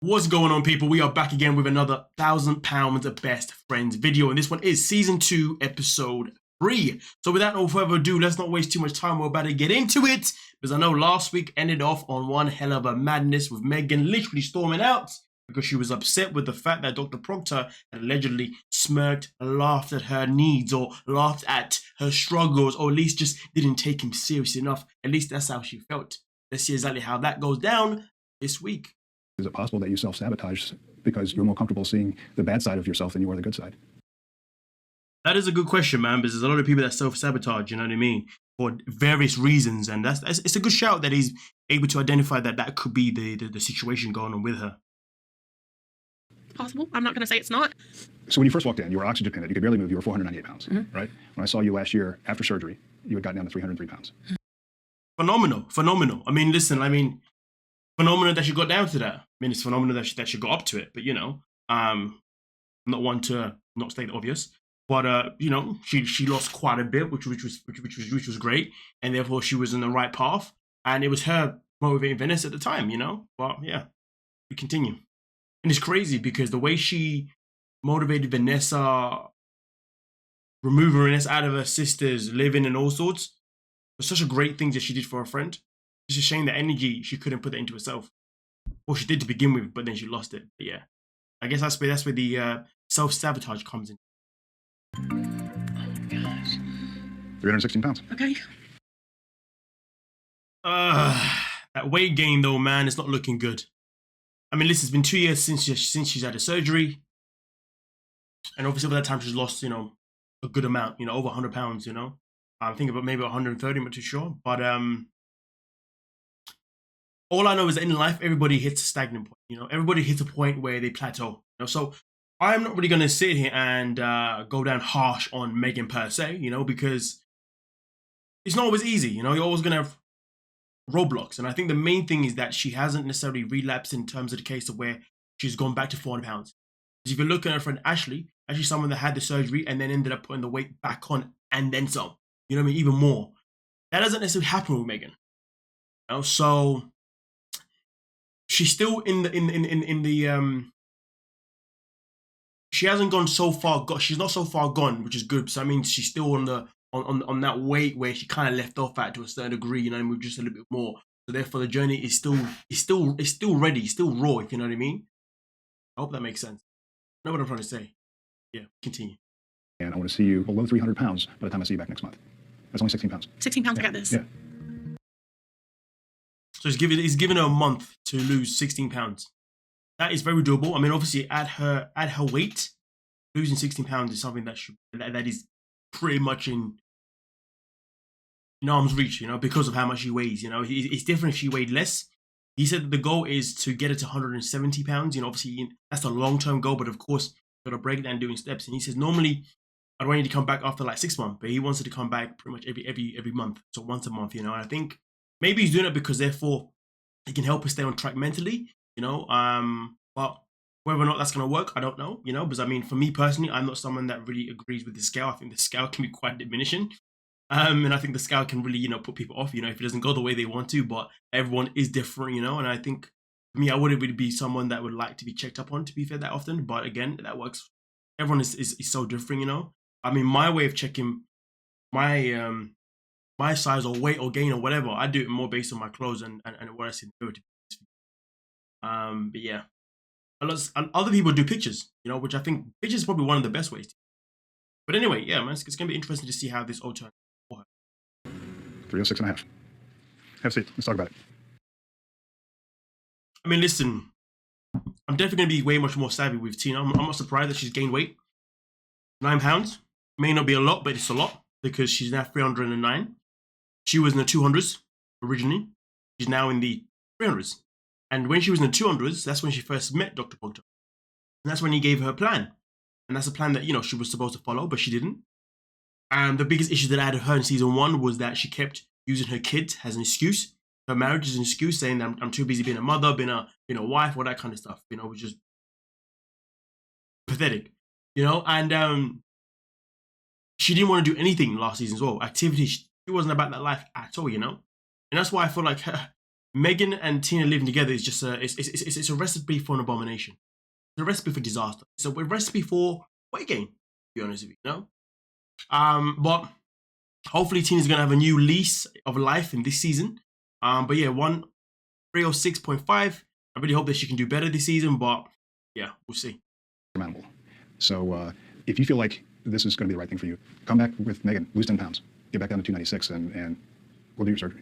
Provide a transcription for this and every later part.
What's going on, people? We are back again with another £1,000 Best Friends video, and this one is Season 2, Episode 3. So without no further ado, let's not waste too much time. We're about to get into it, because I know last week ended off on one hell of a madness with Meghan literally storming out because she was upset with the fact that Dr. Proctor had allegedly smirked, laughed at her needs, or laughed at her struggles, or at least just didn't take him serious enough. At least that's how she felt. Let's see exactly how that goes down this week. Is it possible that you self-sabotage because you're more comfortable seeing the bad side of yourself than you are the good side? That is a good question, man, because there's a lot of people that self-sabotage, you know what I mean, for various reasons, and it's a good shout that he's able to identify that that could be the situation going on with her. Possible. I'm not going to say it's not. So when you first walked in, you were oxygen dependent. You could barely move. You were 498 pounds, right? When I saw you last year after surgery, you had gotten down to 303 pounds. Phenomenal. I mean, listen, phenomenal that she got down to that. I mean, it's phenomenal that she got up to it. But, you know, I'm not one to not state the obvious. But, you know, she lost quite a bit, which was great. And therefore, she was in the right path. And it was her motivating Vanessa at the time, you know. But, yeah, we continue. And it's crazy because the way she motivated Vanessa, removing Vanessa out of her sister's living and all sorts, was such a great thing that she did for her friend. It's a shame that energy, she couldn't put that into herself. Well, she did to begin with, but then she lost it. But yeah, I guess that's where the self-sabotage comes in. Oh, gosh. 316 pounds. Okay. That weight gain, though, man, it's not looking good. I mean, listen, it's been 2 years since she's had a surgery. And obviously, by that time, she's lost, you know, a good amount, you know, over 100 pounds, you know. I'm thinking about maybe 130, I'm not too sure. But all I know is that in life, everybody hits a stagnant point. You know, everybody hits a point where they plateau. You know, so I'm not really going to sit here and go down harsh on Meghan per se, you know, because it's not always easy. You know, you're always going to have roadblocks. And I think the main thing is that she hasn't necessarily relapsed in terms of the case of where she's gone back to 400 pounds. Because if you look at her friend Ashley, actually someone that had the surgery and then ended up putting the weight back on and then some. You know what I mean? Even more. That doesn't necessarily happen with Meghan. You know, so she's still in the she hasn't gone so far. She's not so far gone, which is good. So I mean, she's still on the on that weight where she kind of left off at to a certain degree. You know, and we've just a little bit more. So therefore, the journey is still ready, still raw. If you know what I mean. I hope that makes sense. You know what I'm trying to say? Yeah. Continue. And I want to see you below 300 pounds by the time I see you back next month. That's only 16 pounds. 16 pounds, Yeah. I got this. Yeah. So he's given her a month to lose 16 pounds. That is very doable. I mean, obviously, at her weight, losing 16 pounds is something that is pretty much in arm's reach, you know, because of how much she weighs. You know, it's different if she weighed less. He said that the goal is to get it to 170 pounds. You know, obviously, that's a long-term goal, but of course, you've got to break it down doing steps. And he says, normally, I'd want you to come back after like 6 months, but he wants her to come back pretty much every month. So once a month, you know, and I think maybe he's doing it because therefore it can help her stay on track mentally, you know, but whether or not that's going to work, I don't know, you know, because I mean, for me personally, I'm not someone that really agrees with the scale. I think the scale can be quite diminishing. And I think the scale can really, you know, put people off, you know, if it doesn't go the way they want to, but everyone is different, you know, and I think for me, I wouldn't really be someone that would like to be checked up on, to be fair, that often, but again, that works. Everyone is so different, you know. I mean, my way of checking my size or weight or gain or whatever, I do it more based on my clothes and what I see in the mirror. But yeah, other people do pictures, you know, which I think pictures is probably one of the best ways. But anyway, yeah, man, it's going to be interesting to see how this all turns for her. 306 and a half. Have a seat. Let's talk about it. I mean, listen, I'm definitely going to be way much more savvy with Tina. I'm not surprised that she's gained weight. 9 pounds. May not be a lot, but it's a lot because she's now 309. She was in the 200s originally. She's now in the 300s. And when she was in the 200s, that's when she first met Dr. Proctor. And that's when he gave her a plan. And that's a plan that, you know, she was supposed to follow, but she didn't. And the biggest issue that I had with her in season 1 was that she kept using her kids as an excuse. Her marriage is an excuse, saying that I'm too busy being a mother, being a wife, all that kind of stuff. You know, which is pathetic. You know, and she didn't want to do anything last season as well. Activity, she wasn't about that life at all, you know? And that's why I feel like Meghan and Tina living together is just it's a recipe for an abomination. It's a recipe for disaster. It's a recipe for weight gain, to be honest with you, you know? But hopefully Tina's gonna have a new lease of life in this season. But yeah, 306.5. I really hope that she can do better this season, but yeah, we'll see. Surmountable. So if you feel like this is going to be the right thing for you, come back with Meghan, lose 10 pounds, get back down to 296, and we'll do your surgery.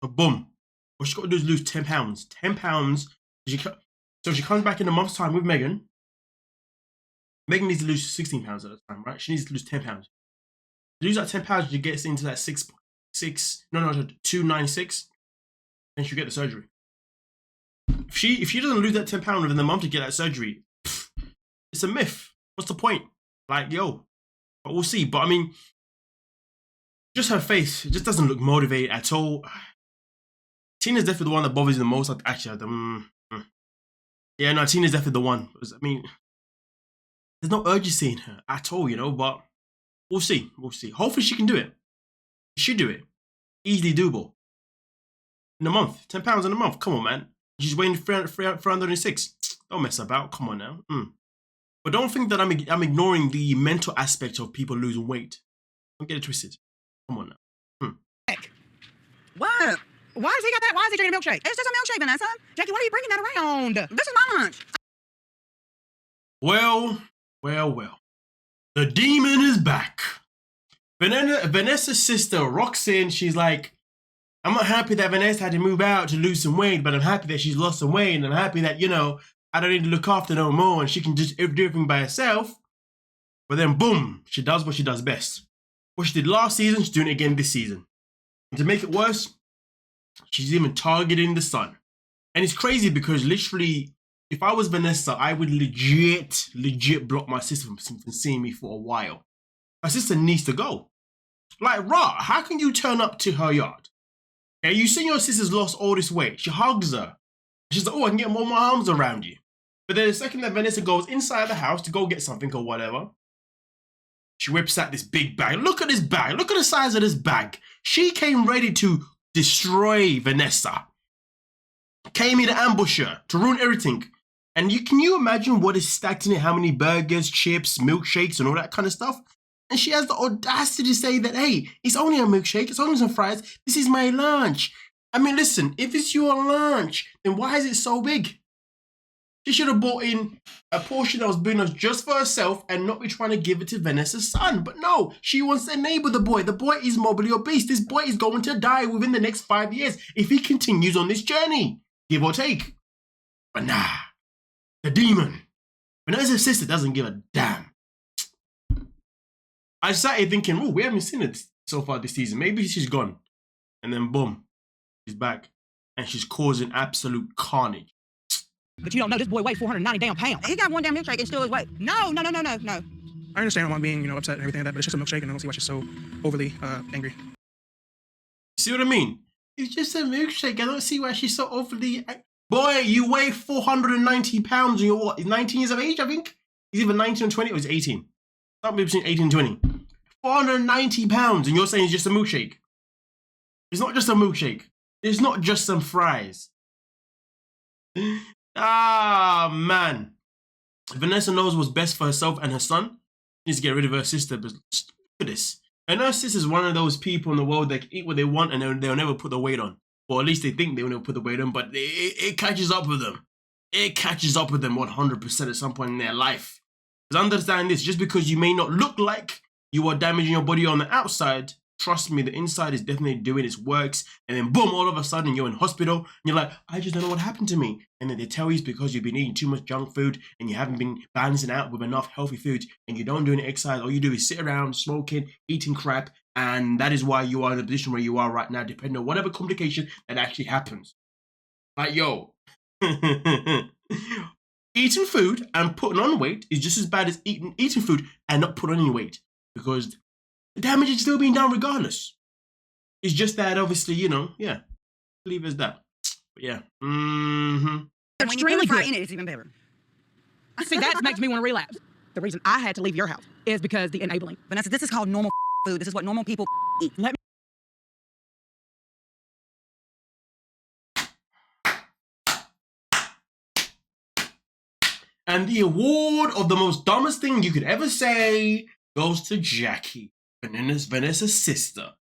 But boom. What she's got to do is lose 10 pounds. 10 pounds. So she comes back in a month's time with Meghan. Meghan needs to lose 16 pounds at the time, right? She needs to lose 10 pounds. To lose that 10 pounds, she gets into that 296. Then she'll get the surgery. If she doesn't lose that 10 pounds within the month to get that surgery, it's a myth. What's the point? Like, yo. But we'll see. But I mean, just her face, it just doesn't look motivated at all. Tina's definitely the one that bothers you the most. Actually, yeah, no, Tina's definitely the one. I mean, there's no urgency in her at all, you know, but we'll see. We'll see. Hopefully she can do it. She should do it. Easily doable. In a month. 10 pounds in a month. Come on, man. She's weighing 306. Don't mess about. Come on now. But don't think that I'm ignoring the mental aspect of people losing weight. Don't get it twisted. Come on now. What? Why has he got that? Why is he drinking a milkshake? It's just a milkshake, Vanessa. Jackie, why are you bringing that around? This is my lunch. Well. The demon is back. Vanessa's sister, Roxanne, she's like, I'm not happy that Vanessa had to move out to lose some weight, but I'm happy that she's lost some weight, and I'm happy that, you know, I don't need to look after no more, and she can just do everything by herself. But then, boom, she does what she does best. What she did last season, she's doing it again this season. And to make it worse, she's even targeting the son. And it's crazy because literally, if I was Vanessa, I would legit block my sister from seeing me for a while. My sister needs to go. Like, rah, how can you turn up to her yard? Okay, you see your sister's lost all this weight. She hugs her. She's like, oh, I can get more of my arms around you. But then the second that Vanessa goes inside the house to go get something or whatever, she whips out this big bag. Look at this bag. Look at the size of this bag. She came ready to destroy Vanessa. Came here to ambush her, to ruin everything. And can you imagine what is stacked in it? How many burgers, chips, milkshakes, and all that kind of stuff? And she has the audacity to say that, hey, it's only a milkshake, it's only some fries, this is my lunch. I mean, listen, if it's your lunch, then why is it so big? She should have bought in a portion that was big enough just for herself and not be trying to give it to Vanessa's son. But no, she wants to enable the boy. The boy is morbidly obese. This boy is going to die within the next 5 years if he continues on this journey, give or take. But nah, the demon. Vanessa's sister doesn't give a damn. I started thinking, oh, we haven't seen it so far this season. Maybe she's gone. And then boom, she's back. And she's causing absolute carnage. But you don't know this boy weighed 490 damn pounds. He got one damn milkshake and still his weight. No. I understand why I'm being, upset and everything like that, but it's just a milkshake, and I don't see why she's so overly angry. See what I mean? It's just a milkshake. I don't see why she's so overly... Boy, you weigh 490 pounds and you're what? 19 years of age, I think? He's either 19 or 20 or he's 18. Something between 18 and 20. 490 pounds and you're saying it's just a milkshake. It's not just a milkshake. It's not just some fries. Ah, man. Vanessa knows what's best for herself and her son. She needs to get rid of her sister, but look at this. And her sister's one of those people in the world that can eat what they want and they'll never put the weight on. Or at least they think they'll never put the weight on, but it catches up with them. It catches up with them 100% at some point in their life. Because understand this, just because you may not look like you are damaging your body on the outside, trust me, the inside is definitely doing its works. And then boom, all of a sudden you're in hospital and you're like, I just don't know what happened to me. And then they tell you it's because you've been eating too much junk food and you haven't been balancing out with enough healthy food and you don't do any exercise. All you do is sit around smoking, eating crap. And that is why you are in the position where you are right now, depending on whatever complication that actually happens. Like, yo, eating food and putting on weight is just as bad as eating food and not putting on any weight, because the damage is still being done regardless. It's just that obviously, yeah, leave it as that. But yeah, Extremely good. It's even better. See, that makes me want to relapse. The reason I had to leave your house is because the enabling. Vanessa, this is called normal food. This is what normal people eat. Let me And the award of the most dumbest thing you could ever say goes to Jackie, Vanessa's sister.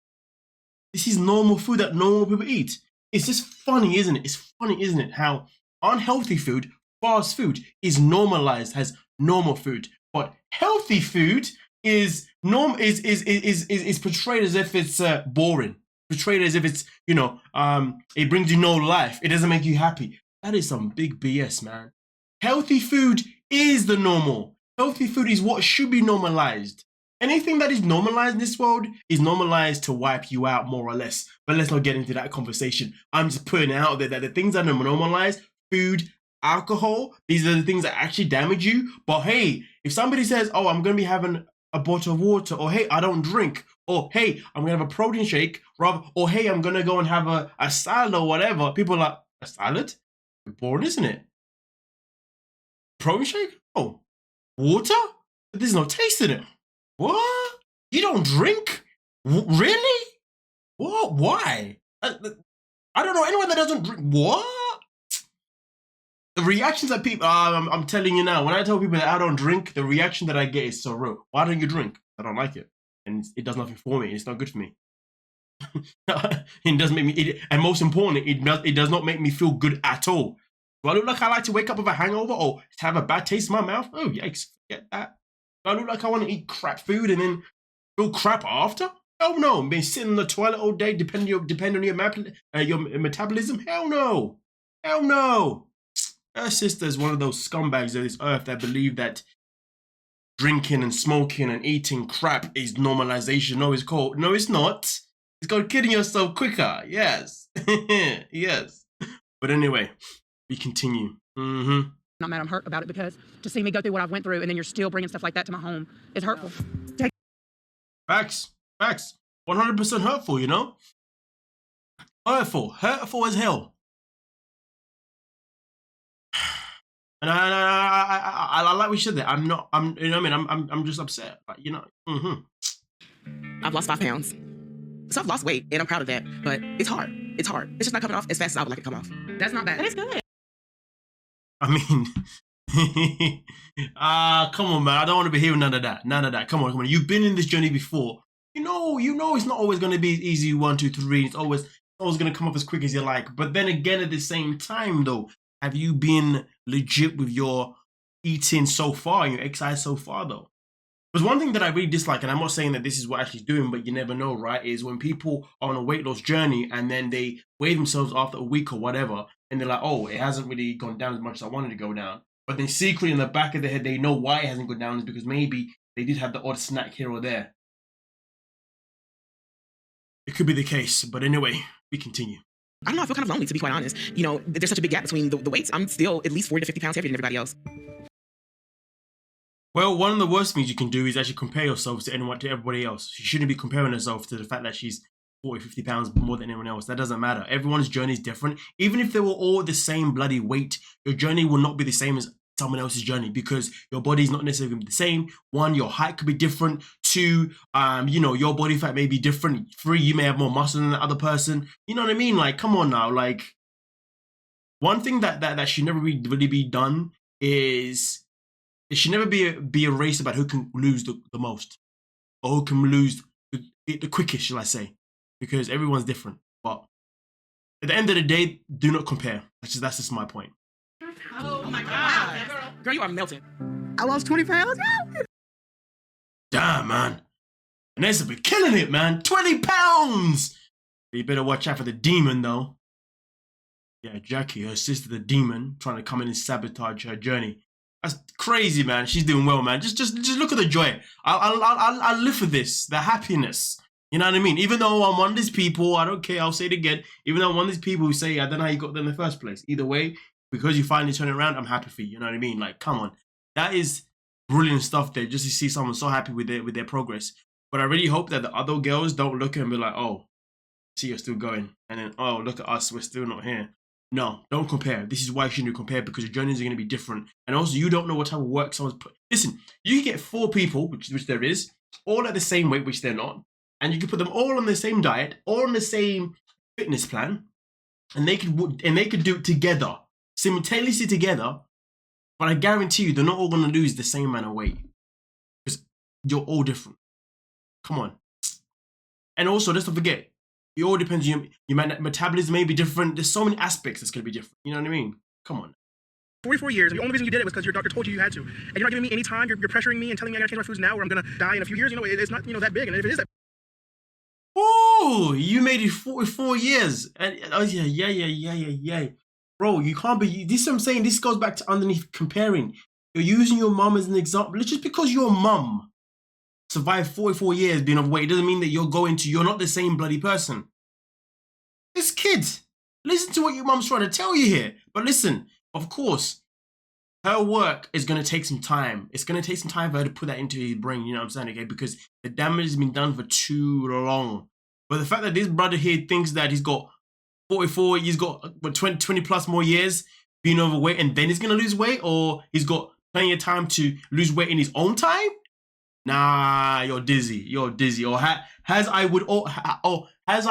This is normal food that normal people eat. It's just funny, isn't it? It's funny, isn't it? How unhealthy food, fast food, is normalized as normal food, but healthy food is portrayed as if it's boring, portrayed as if it's it brings you no life, it doesn't make you happy. That is some big BS, man. Healthy food is the normal. Healthy food is what should be normalized. Anything that is normalized in this world is normalized to wipe you out, more or less. But let's not get into that conversation. I'm just putting it out there that the things that are normalized, food, alcohol, these are the things that actually damage you. But hey, if somebody says, oh, I'm going to be having a bottle of water, or hey, I don't drink, or hey, I'm going to have a protein shake, or hey, I'm going to go and have a salad or whatever, people are like, a salad? Boring, isn't it? Protein shake? Oh, water? But there's no taste in it. What? You don't drink? Really? What? Why? I don't know anyone that doesn't drink. What? The reactions that people, I'm telling you now, when I tell people that I don't drink, the reaction that I get is so real. Why don't you drink? I don't like it. And it does nothing for me. It's not good for me. It doesn't make me, and most importantly, it does not make me feel good at all. Do I look like I like to wake up with a hangover or to have a bad taste in my mouth? Oh, yikes, forget that. Do I look like I want to eat crap food and then feel crap after? Hell no. Been sitting in the toilet all day depending on your metabolism? Hell no. Hell no. Her sister is one of those scumbags of this earth that believe that drinking and smoking and eating crap is normalization. No, it's not. It's called killing yourself quicker. Yes. Yes. But anyway, we continue. Not mad, I'm hurt about it, because to see me go through what I've went through and then you're still bringing stuff like that to my home is hurtful. Facts. 100% hurtful, you know? Hurtful as hell. And I like what you said there. I'm you know what I mean? I'm just upset. But, you know, I've lost 5 pounds. So I've lost weight and I'm proud of that, but it's hard. It's hard. It's just not coming off as fast as I would like it to come off. That's not bad. That is good. I mean, come on, man. I don't want to be hearing none of that. Come on. You've been in this journey before. You know it's not always going to be easy 1, 2, 3. It's always going to come off as quick as you like. But then again, at the same time, though, have you been legit with your eating so far, your exercise so far, though? Because one thing that I really dislike, and I'm not saying that this is what actually doing, but you never know, right, is when people are on a weight loss journey and then they weigh themselves after a week or whatever, and they're like, oh, it hasn't really gone down as much as I wanted to go down. But then secretly in the back of their head, they know why it hasn't gone down, is because maybe they did have the odd snack here or there. It could be the case, but anyway, we continue. I don't know, I feel kind of lonely, to be quite honest. You know, there's such a big gap between the weights. I'm still at least 40 to 50 pounds heavier than everybody else. Well, one of the worst things you can do is actually compare yourself to everybody else. She shouldn't be comparing herself to the fact that she's 40, 50 pounds more than anyone else. That doesn't matter. Everyone's journey is different. Even if they were all the same bloody weight, your journey will not be the same as someone else's journey because your body's not necessarily going to be the same. 1, your height could be different. 2, your body fat may be different. 3, you may have more muscle than the other person. You know what I mean? Like, come on now. Like, one thing that should never really be done is it should never be a race about who can lose the most or who can lose the quickest, shall I say, because everyone's different. But at the end of the day, do not compare. That's just my point. Oh my God. Girl, you are melting. I lost 20 pounds. Damn, man. Vanessa been killing it, man. 20 pounds. You better watch out for the demon, though. Yeah, Jackie, her sister, the demon, trying to come in and sabotage her journey. That's crazy, man. She's doing well, man. Just look at the joy. I'll live for this, the happiness. You know what I mean? Even though I'm one of these people, I don't care. I'll say it again. Even though I'm one of these people who say, I don't know how you got there in the first place. Either way, because you finally turn it around, I'm happy for you. You know what I mean? Like, come on. That is brilliant stuff there, just to see someone so happy with their progress. But I really hope that the other girls don't look at and be like, oh, see, you're still going. And then, oh, look at us, we're still not here. No, don't compare. This is why you shouldn't compare, because your journeys are going to be different. And also, you don't know what type of work someone's put. Listen, you can get 4 people, which there is, all at the same weight, which they're not. And you can put them all on the same diet, all on the same fitness plan. And they could do it together, simultaneously together. But I guarantee you, they're not all gonna lose the same amount of weight because you're all different. Come on. And also, let's not forget, it all depends. Your metabolism may be different. There's so many aspects that's gonna be different. You know what I mean? Come on. 44 years, and the only reason you did it was because your doctor told you had to. And you're not giving me any time. You're pressuring me and telling me I gotta change my foods now, or I'm gonna die in a few years. You know, it's not that big. And if it is that, Oh, you made it 44 years. And oh yeah. Bro, you can't be. This is what I'm saying. This goes back to underneath comparing. You're using your mum as an example. Just because your mum survived 44 years being overweight doesn't mean that you're not the same bloody person. This kid, listen to what your mum's trying to tell you here. But listen, of course, her work is going to take some time. It's going to take some time for her to put that into his brain, you know what I'm saying, okay? Because the damage has been done for too long. But the fact that this brother here thinks that he's got 44, he's got 20 plus more years being overweight and then he's going to lose weight, or he's got plenty of time to lose weight in his own time? Nah, you're dizzy. Or as I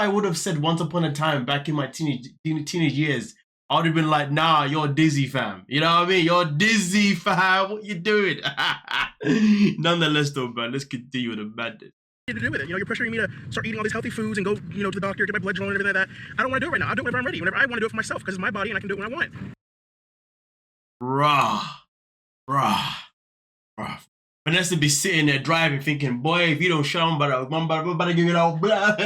would have said once upon a time back in my teenage years, I would have been like, nah, you're dizzy, fam. You know what I mean? You're dizzy, fam. What you doing? Nonetheless, though, man, let's continue with the madness. to do with it. You know, you're pressuring me to start eating all these healthy foods and go, you know, to the doctor, get my blood drawn and everything like that. I don't want to do it right now. I'll do it whenever I'm ready. Whenever I want to do it for myself, because it's my body and I can do it when I want. Bruh. Vanessa be sitting there driving, thinking, boy, if you don't show them, but give it all blah.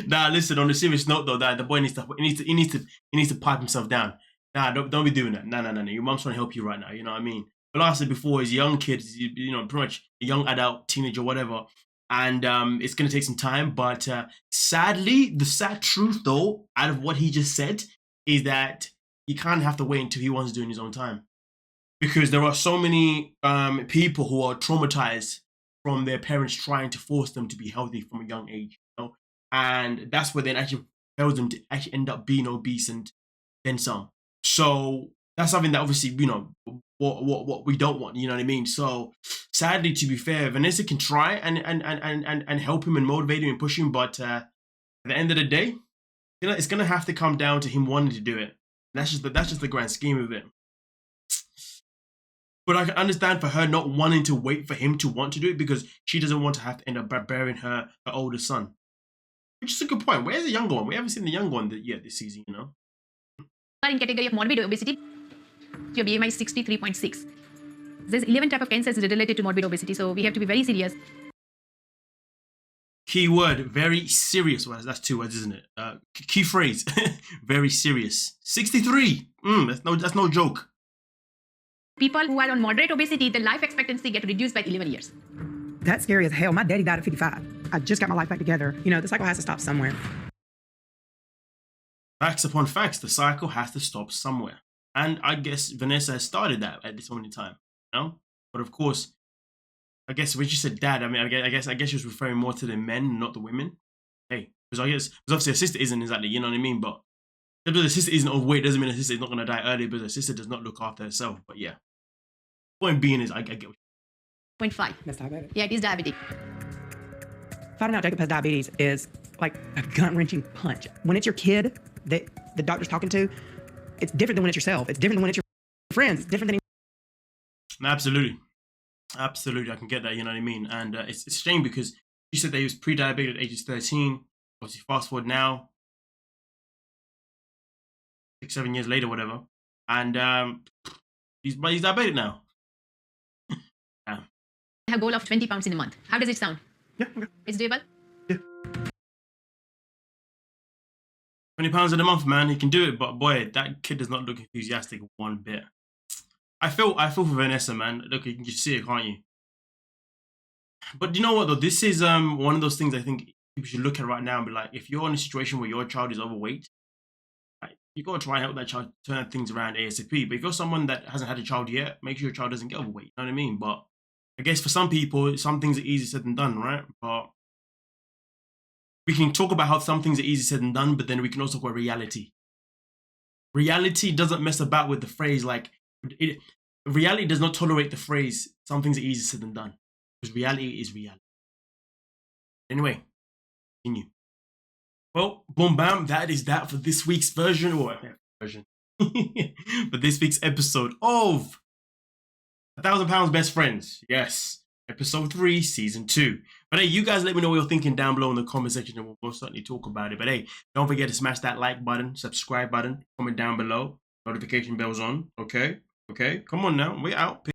Nah, listen. On a serious note, though, that the boy needs to pipe himself down. Nah, don't be doing that. Nah. Your mom's trying to help you right now. You know what I mean? But like I said before, he's a young kid. You know, pretty much a young adult, teenager, whatever. And it's gonna take some time. But sadly, the sad truth, though, out of what he just said, is that you kind of have to wait until he wants to do it in his own time. Because there are so many people who are traumatized from their parents trying to force them to be healthy from a young age, you know? And that's where then actually tells them to actually end up being obese and then some. So that's something that obviously, you know, what we don't want, you know what I mean? So sadly, to be fair, Vanessa can try and help him and motivate him and push him, but at the end of the day, you know, it's gonna have to come down to him wanting to do it. That's just the grand scheme of it. But I can understand for her not wanting to wait for him to want to do it because she doesn't want to have to end up burying her older son. Which is a good point. Where's the younger one? We haven't seen the younger one yet this season, you know? In category of morbid obesity, your BMI is 63.6. There's 11 type of cancers related to morbid obesity, so we have to be very serious. Key word, very serious. Well, that's 2 words, isn't it? Key phrase, very serious. 63. That's no joke. People who are on moderate obesity, the life expectancy get reduced by 11 years. That's scary as hell. My daddy died at 55. I just got my life back together. You know, the cycle has to stop somewhere. Facts upon facts, the cycle has to stop somewhere. And I guess Vanessa has started that at this moment in time, you know? But of course, I guess when she said dad, I mean, I guess she was referring more to the men, not the women. Hey, because obviously her sister isn't exactly, you know what I mean? But just because her sister isn't overweight doesn't mean her sister is not going to die early, because her sister does not look after herself. But yeah, point being is I get what 0.5. That's diabetic. Yeah, it is diabetic. Finding out Jacob has diabetes is like a gut-wrenching punch. When it's your kid that the doctor's talking to, it's different than when it's yourself. It's different than when it's your friends. It's different than... Absolutely, I can get that, you know what I mean? And it's a shame because she said that he was pre-diabetic at age 13. Obviously, fast forward now, 6-7 years later, whatever, and he's diabetic now. I have a goal of 20 pounds in a month. How does it sound? Yeah, okay. It's doable? Yeah. 20 pounds in a month, man, he can do it. But boy, that kid does not look enthusiastic one bit. I feel for Vanessa, man. Look, you can just see it, can't you? But you know what, though? This is one of those things I think people should look at right now and be like, if you're in a situation where your child is overweight, you got to try and help that child turn things around ASAP. But if you're someone that hasn't had a child yet, make sure your child doesn't get overweight. You know what I mean? But I guess for some people, some things are easier said than done, right? But we can talk about how some things are easier said than done, but then we can also talk about reality. Reality doesn't mess about with the phrase like... reality does not tolerate the phrase, some things are easier said than done. Because reality is reality. Anyway, continue. Well, boom, bam, that is that for this week's version. for this week's episode of £1,000 Best Friends. Yes, episode 3, season 2. But hey, you guys let me know what you're thinking down below in the comment section and we'll most certainly talk about it. But hey, don't forget to smash that like button, subscribe button, comment down below, notification bells on. Okay? Okay? Come on now. We're out.